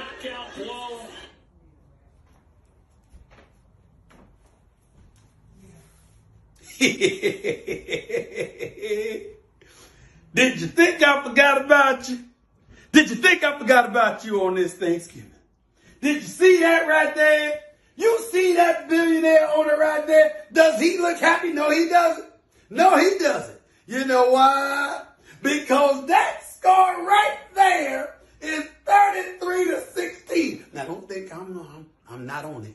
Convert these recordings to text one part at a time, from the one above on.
knockout blow. Did you think I forgot about you? Did you think I forgot about you on this Thanksgiving? Did you see that right there? You see that billionaire owner right there? Does he look happy? No, he doesn't. No, he doesn't. You know why? Because that score right there is 33-16. Now, don't think I'm not on it.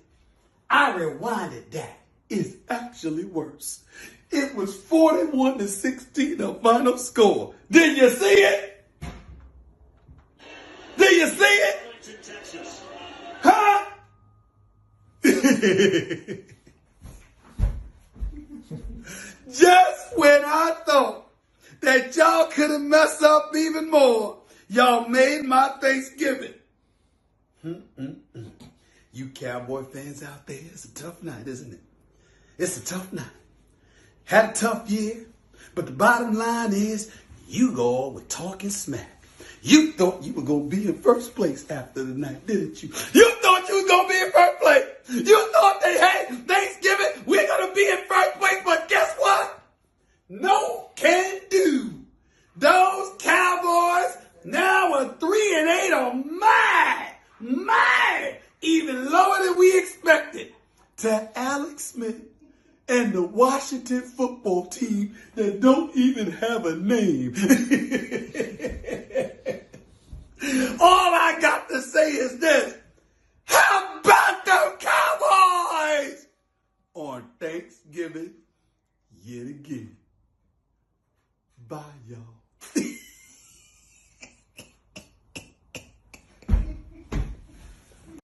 I rewinded that. It's actually worse. It was 41-16, the final score. Did you see it? Did you see it? Huh? Just when I thought that y'all could have messed up even more, y'all made my Thanksgiving. You Cowboy fans out there, it's a tough night, isn't it? It's a tough night. Had a tough year, but the bottom line is you all were talking smack. You thought you were going to be in first place after the night, didn't you? You thought you was going to be in first place. You thought that, hey, Thanksgiving, we're going to be in first place, but guess what? No can do. Those Cowboys now are 3-8 on my, even lower than we expected. To Alex Smith and the Washington football team that don't even have a name. All I got to say is this. How about the Cowboys on Thanksgiving yet again? Bye, y'all.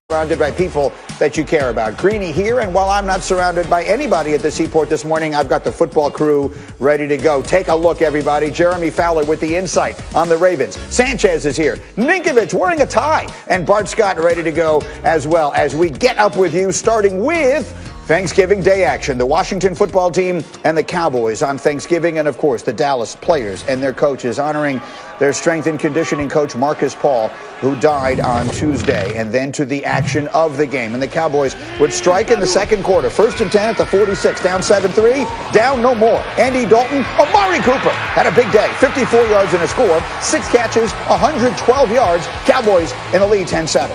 Surrounded by people that you care about. Greeny here, and while I'm not surrounded by anybody at the seaport this morning, I've got the football crew ready to go. Take a look, everybody. Jeremy Fowler with the insight on the Ravens. Sanchez is here. Ninkovich wearing a tie. And Bart Scott ready to go as well as we get up with you, starting with Thanksgiving Day action. The Washington football team and the Cowboys on Thanksgiving, and of course the Dallas players and their coaches honoring their strength and conditioning coach Marcus Paul, who died on Tuesday. And then to the action of the game. And the Cowboys would strike in the second quarter. 1st and 10 at the 46. Down 7-3. Down no more. Andy Dalton. Amari Cooper had a big day. 54 yards and a score. 6 catches. 112 yards. Cowboys in the lead 10-7.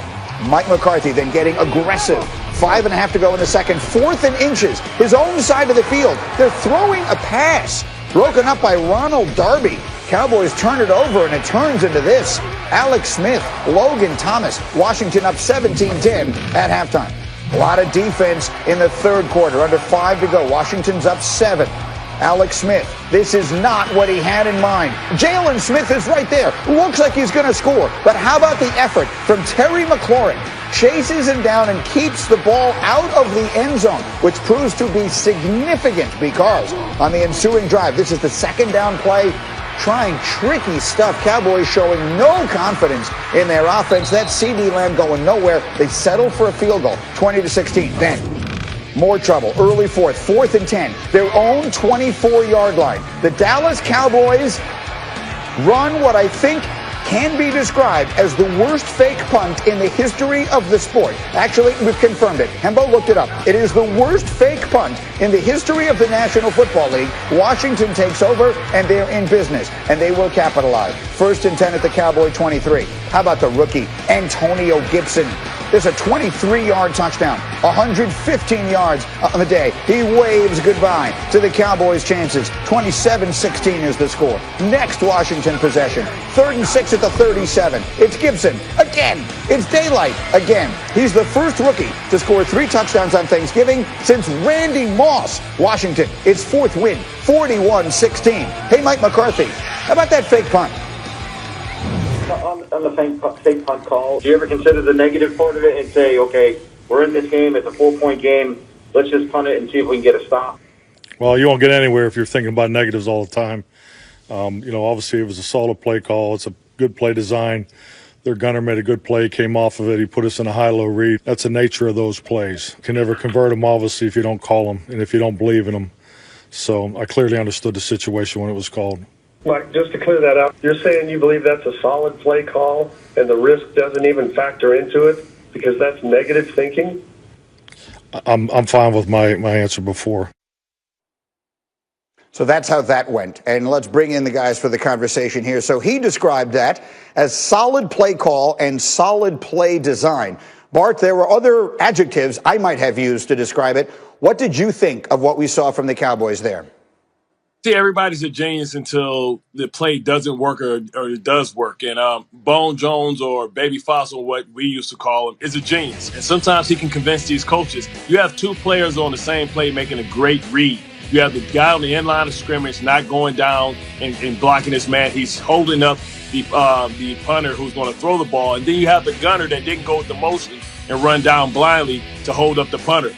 Mike McCarthy then getting aggressive. 5.5 to go in the second. 4th and inches. His own side of the field. They're throwing a pass. Broken up by Ronald Darby. Cowboys turn it over, and it turns into this. Alex Smith, Logan Thomas, Washington up 17-10 at halftime. A lot of defense in the third quarter. Under 5 to go. Washington's up 7. Alex Smith, this is not what he had in mind. Jalen Smith is right there. Looks like he's going to score. But how about the effort from Terry McLaurin? Chases him down and keeps the ball out of the end zone, which proves to be significant because on the ensuing drive, this is the second down play, trying tricky stuff. Cowboys showing no confidence in their offense. That CD Lamb going nowhere. They settle for a field goal, 20-16. Then more trouble. Early 4th and 10. Their own 24-yard line. The Dallas Cowboys run what I think can be described as the worst fake punt in the history of the sport. Actually, we've confirmed it. Hembo looked it up. It is the worst fake punt in the history of the National Football League. Washington takes over, and they're in business, and they will capitalize. 1st and 10 at the Cowboy 23. How about the rookie, Antonio Gibson? There's a 23-yard touchdown, 115 yards on the day. He waves goodbye to the Cowboys' chances. 27-16 is the score. Next Washington possession, 3rd and 6 at the 37. It's Gibson again. It's daylight again. He's the first rookie to score 3 touchdowns on Thanksgiving since Randy Moss. Washington, its 4th win, 41-16. Hey, Mike McCarthy, how about that fake punt? On the fake punt call, do you ever consider the negative part of it and say, okay, we're in this game, it's a 4-point game, let's just punt it and see if we can get a stop? Well, you won't get anywhere if you're thinking about negatives all the time. Obviously it was a solid play call. It's a good play design. Their gunner made a good play, came off of it. He put us in a high-low read. That's the nature of those plays. You can never convert them, obviously, if you don't call them and if you don't believe in them. So I clearly understood the situation when it was called. Mike, just to clear that up, you're saying you believe that's a solid play call and the risk doesn't even factor into it because that's negative thinking? I'm fine with my answer before. So that's how that went. And let's bring in the guys for the conversation here. So he described that as solid play call and solid play design. Bart, there were other adjectives I might have used to describe it. What did you think of what we saw from the Cowboys there? See, everybody's a genius until the play doesn't work or it does work. And Bone Jones, or Baby Fossil, what we used to call him, is a genius. And sometimes he can convince these coaches. You have two players on the same play making a great read. You have the guy on the end line of scrimmage not going down and blocking his man. He's holding up the punter who's going to throw the ball. And then you have the gunner that didn't go with the motion and run down blindly to hold up the punter.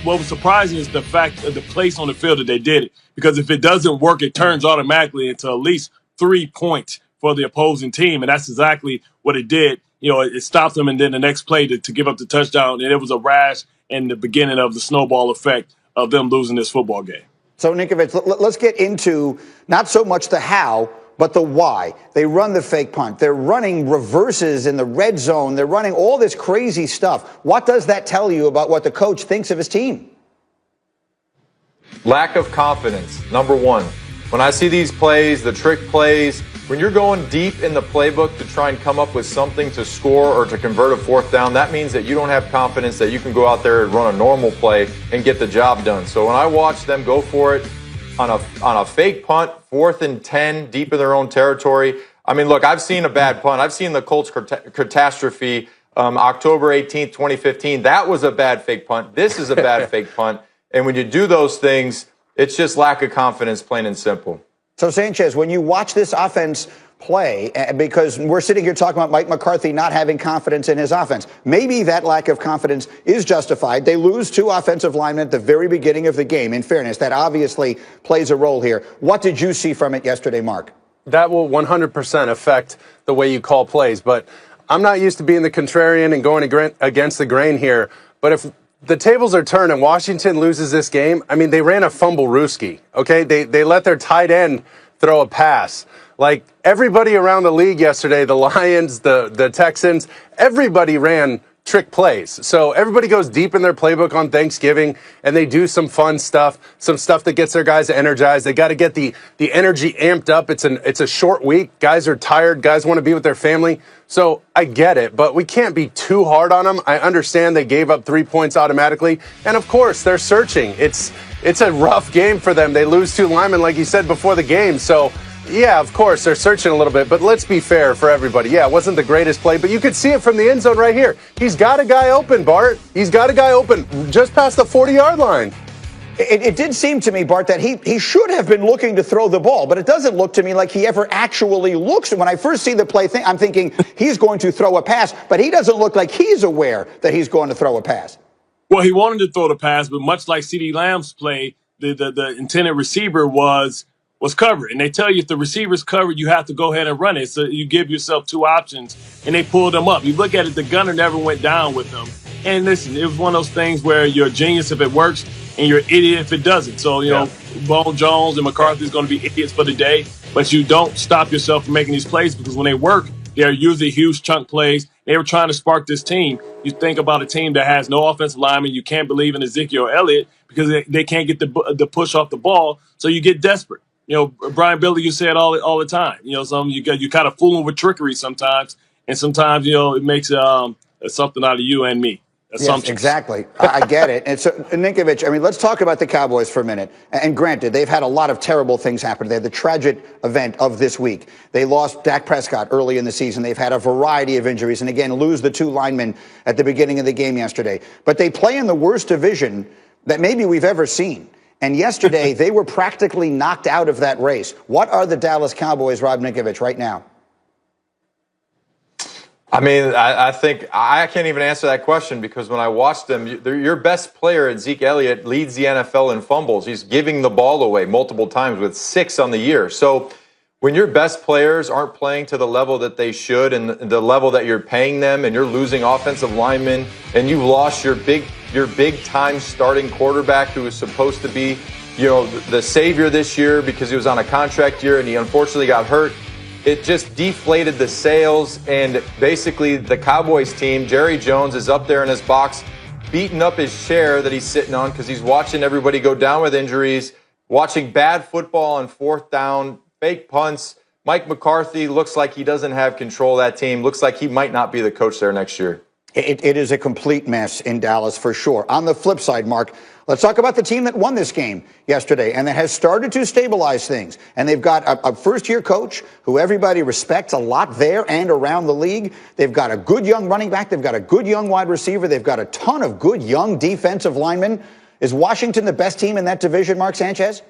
What was surprising is the fact of the place on the field that they did it. Because if it doesn't work, it turns automatically into at least 3 points for the opposing team. And that's exactly what it did. You know, it stopped them, and then the next play to give up the touchdown. And it was a rash and the beginning of the snowball effect of them losing this football game. So, Ninkovich, let's get into not so much the how, but the why. They run the fake punt. They're running reverses in the red zone. They're running all this crazy stuff. What does that tell you about what the coach thinks of his team? Lack of confidence, number one. When I see these plays, the trick plays, when you're going deep in the playbook to try and come up with something to score or to convert a fourth down, that means that you don't have confidence that you can go out there and run a normal play and get the job done. So when I watch them go for it on a fake punt, 4th and 10, deep in their own territory, I mean, look, I've seen a bad punt. I've seen the Colts catastrophe October 18th, 2015. That was a bad fake punt. This is a bad fake punt. And when you do those things, it's just lack of confidence, plain and simple. So, Sanchez, when you watch this offense play, because we're sitting here talking about Mike McCarthy not having confidence in his offense, maybe that lack of confidence is justified. They lose 2 offensive linemen at the very beginning of the game. In fairness, that obviously plays a role here. What did you see from it yesterday, Mark? That will 100% affect the way you call plays. But I'm not used to being the contrarian and going against the grain here. But if the tables are turned and Washington loses this game, I mean, they ran a fumble-rooski, okay? They let their tight end throw a pass. Like, everybody around the league yesterday, the Lions, the Texans, everybody ran trick plays. So everybody goes deep in their playbook on Thanksgiving, and they do some fun stuff, some stuff that gets their guys energized. They got to get the energy amped up. It's a short week. Guys are tired. Guys want to be with their family. So I get it, but we can't be too hard on them. I understand they gave up 3 points automatically, and of course they're searching. It's a rough game for them. They lose 2 linemen, like you said, before the game. So yeah, of course, they're searching a little bit, but let's be fair for everybody. Yeah, it wasn't the greatest play, but you could see it from the end zone right here. He's got a guy open, Bart. He's got a guy open just past the 40-yard line. It did seem to me, Bart, that he should have been looking to throw the ball, but it doesn't look to me like he ever actually looks. When I first see the play, I'm thinking he's going to throw a pass, but he doesn't look like he's aware that he's going to throw a pass. Well, he wanted to throw the pass, but much like CeeDee Lamb's play, the intended receiver was covered. And they tell you if the receiver's covered, you have to go ahead and run it. So you give yourself 2 options, and they pulled them up. You look at it, the gunner never went down with them. And listen, it was one of those things where you're a genius if it works, and you're an idiot if it doesn't. So, you know, Bone Jones and McCarthy's going to be idiots for the day, but you don't stop yourself from making these plays because when they work, they're usually huge chunk plays. They were trying to spark this team. You think about a team that has no offensive lineman. You can't believe in Ezekiel Elliott because they can't get the push off the ball, so you get desperate. You know, Brian Billy, you say it all the time. You know, you kind of fooling with trickery sometimes, and sometimes, you know, it makes something out of you and me. Yes, exactly. I get it. And so, Ninkovich, I mean, let's talk about the Cowboys for a minute. And granted, they've had a lot of terrible things happen. They had the tragic event of this week. They lost Dak Prescott early in the season. They've had a variety of injuries. And again, lose the 2 linemen at the beginning of the game yesterday. But they play in the worst division that maybe we've ever seen. And yesterday, they were practically knocked out of that race. What are the Dallas Cowboys, Rob Ninkovich, right now? I mean, I think I can't even answer that question because when I watched them, your best player, Zeke Elliott, leads the NFL in fumbles. He's giving the ball away multiple times with 6 on the year. So when your best players aren't playing to the level that they should and the level that you're paying them and you're losing offensive linemen and you've lost your big time starting quarterback who is supposed to be the savior this year because he was on a contract year and he unfortunately got hurt. It just deflated the sales, and basically the Cowboys team, Jerry Jones, is up there in his box beating up his chair that he's sitting on because he's watching everybody go down with injuries, watching bad football on fourth down, fake punts. Mike McCarthy looks like he doesn't have control of that team. Looks like he might not be the coach there next year. It is a complete mess in Dallas for sure. On the flip side, Mark, let's talk about the team that won this game yesterday and that has started to stabilize things. And they've got a first-year coach who everybody respects a lot there and around the league. They've got a good young running back. They've got a good young wide receiver. They've got a ton of good young defensive linemen. Is Washington the best team in that division, Mark Sanchez?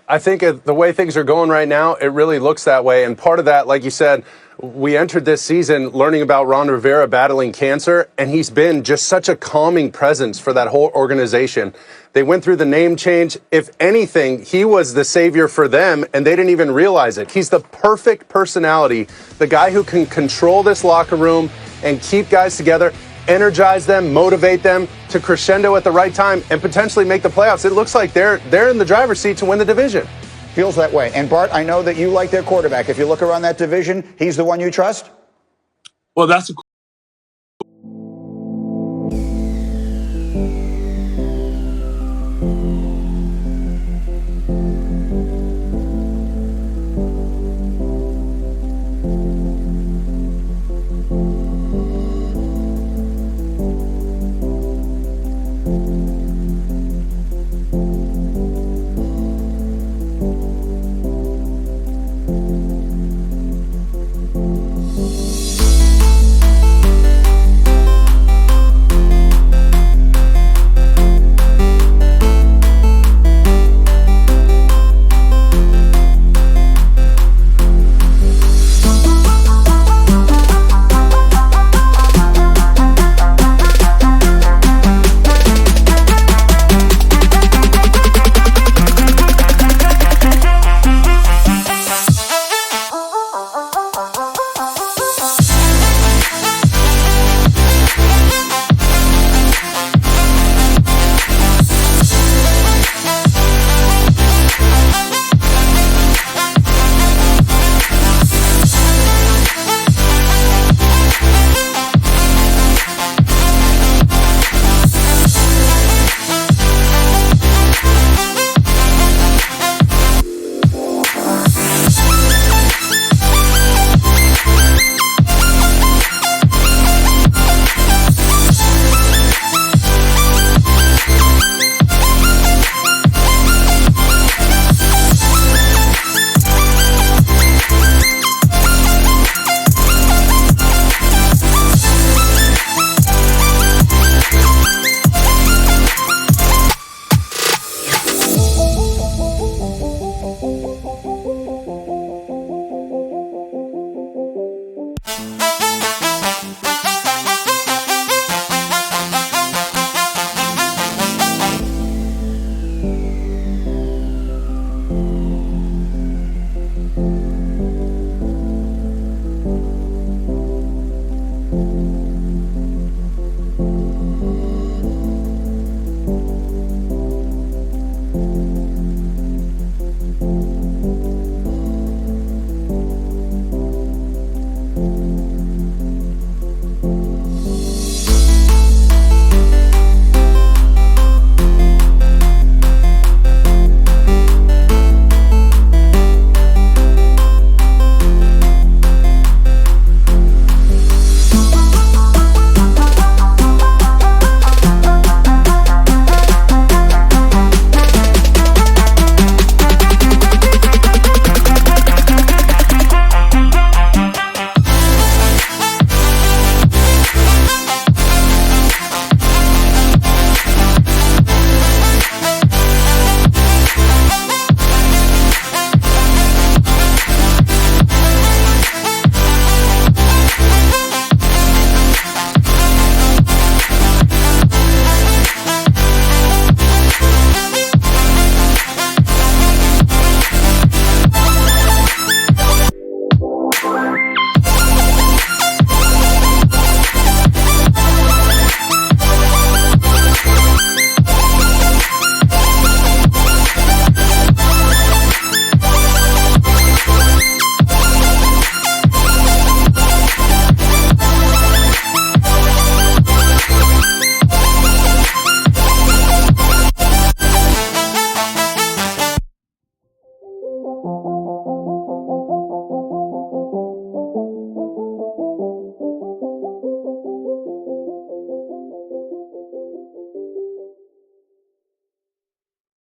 I think the way things are going right now, it really looks that way. And part of that, like you said, we entered this season learning about Ron Rivera battling cancer, and he's been just such a calming presence for that whole organization. They went through the name change. If anything, he was the savior for them, and they didn't even realize it. He's the perfect personality, the guy who can control this locker room and keep guys together, energize them, motivate them to crescendo at the right time, and potentially make the playoffs. It looks like they're in the driver's seat to win the division. Feels that way. And Bart, I know that you like their quarterback. If you look around that division, he's the one you trust? Well, that's a